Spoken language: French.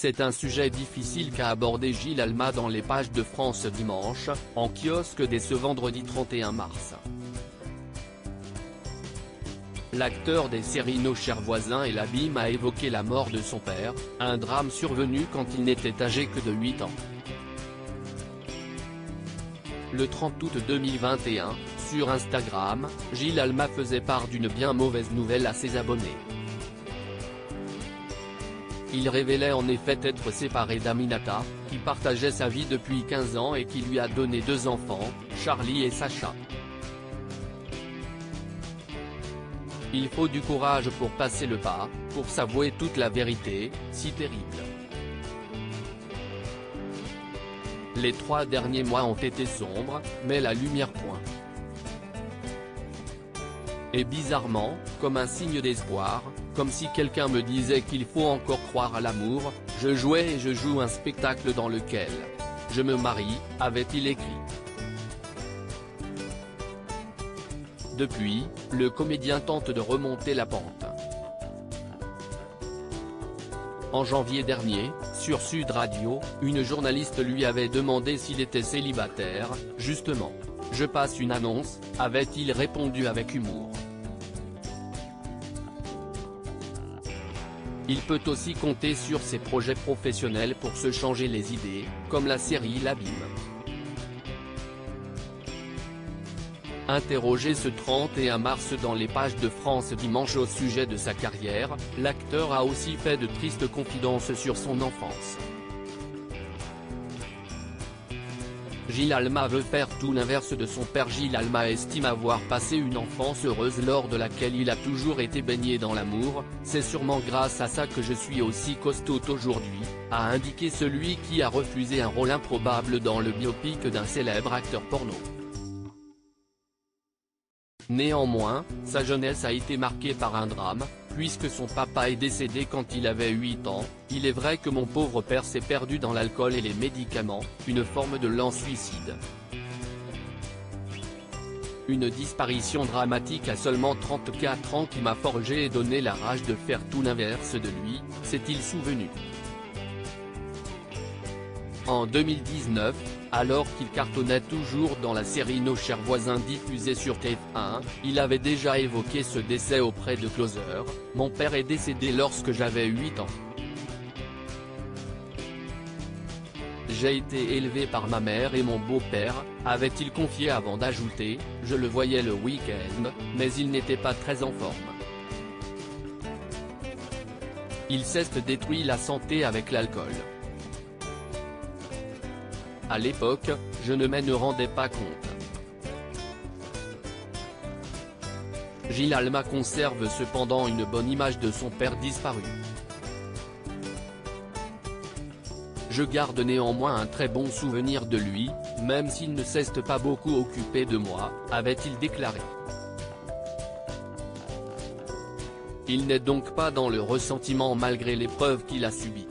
C'est un sujet difficile qu'a abordé Gilles Alma dans les pages de France Dimanche, en kiosque dès ce vendredi 31 mars. L'acteur des séries Nos chers voisins et l'Abîme a évoqué la mort de son père, un drame survenu quand il n'était âgé que de 8 ans. Le 30 août 2021, sur Instagram, Gilles Alma faisait part d'une bien mauvaise nouvelle à ses abonnés. Il révélait en effet être séparé d'Aminata, qui partageait sa vie depuis 15 ans et qui lui a donné 2 enfants, Charlie et Sacha. Il faut du courage pour passer le pas, pour s'avouer toute la vérité, si terrible. Les 3 derniers mois ont été sombres, mais la lumière point. Et bizarrement, comme un signe d'espoir, comme si quelqu'un me disait qu'il faut encore croire à l'amour, je jouais et je joue un spectacle dans lequel je me marie, avait-il écrit. Depuis, le comédien tente de remonter la pente. En janvier dernier, sur Sud Radio, une journaliste lui avait demandé s'il était célibataire. Justement, je passe une annonce, avait-il répondu avec humour. Il peut aussi compter sur ses projets professionnels pour se changer les idées, comme la série L'Abîme. Interrogé ce 31 mars dans les pages de France Dimanche au sujet de sa carrière, l'acteur a aussi fait de tristes confidences sur son enfance. Gilles Alma veut faire tout l'inverse de son père. Gilles Alma estime avoir passé une enfance heureuse lors de laquelle il a toujours été baigné dans l'amour. C'est sûrement grâce à ça que je suis aussi costaud aujourd'hui, a indiqué celui qui a refusé un rôle improbable dans le biopic d'un célèbre acteur porno. Néanmoins, sa jeunesse a été marquée par un drame, puisque son papa est décédé quand il avait 8 ans. Il est vrai que mon pauvre père s'est perdu dans l'alcool et les médicaments, une forme de lent suicide. Une disparition dramatique à seulement 34 ans qui m'a forgé et donné la rage de faire tout l'inverse de lui, s'est-il souvenu. En 2019, alors qu'il cartonnait toujours dans la série Nos chers voisins diffusée sur TF1, il avait déjà évoqué ce décès auprès de Closer. Mon père est décédé lorsque j'avais 8 ans. J'ai été élevé par ma mère et mon beau-père, avait-il confié avant d'ajouter, je le voyais le week-end, mais il n'était pas très en forme. Il s'est détruit la santé avec l'alcool. À l'époque, je ne me rendais pas compte. Gilles Alma conserve cependant une bonne image de son père disparu. Je garde néanmoins un très bon souvenir de lui, même s'il ne s'est pas beaucoup occupé de moi, avait-il déclaré. Il n'est donc pas dans le ressentiment malgré l'épreuve qu'il a subie.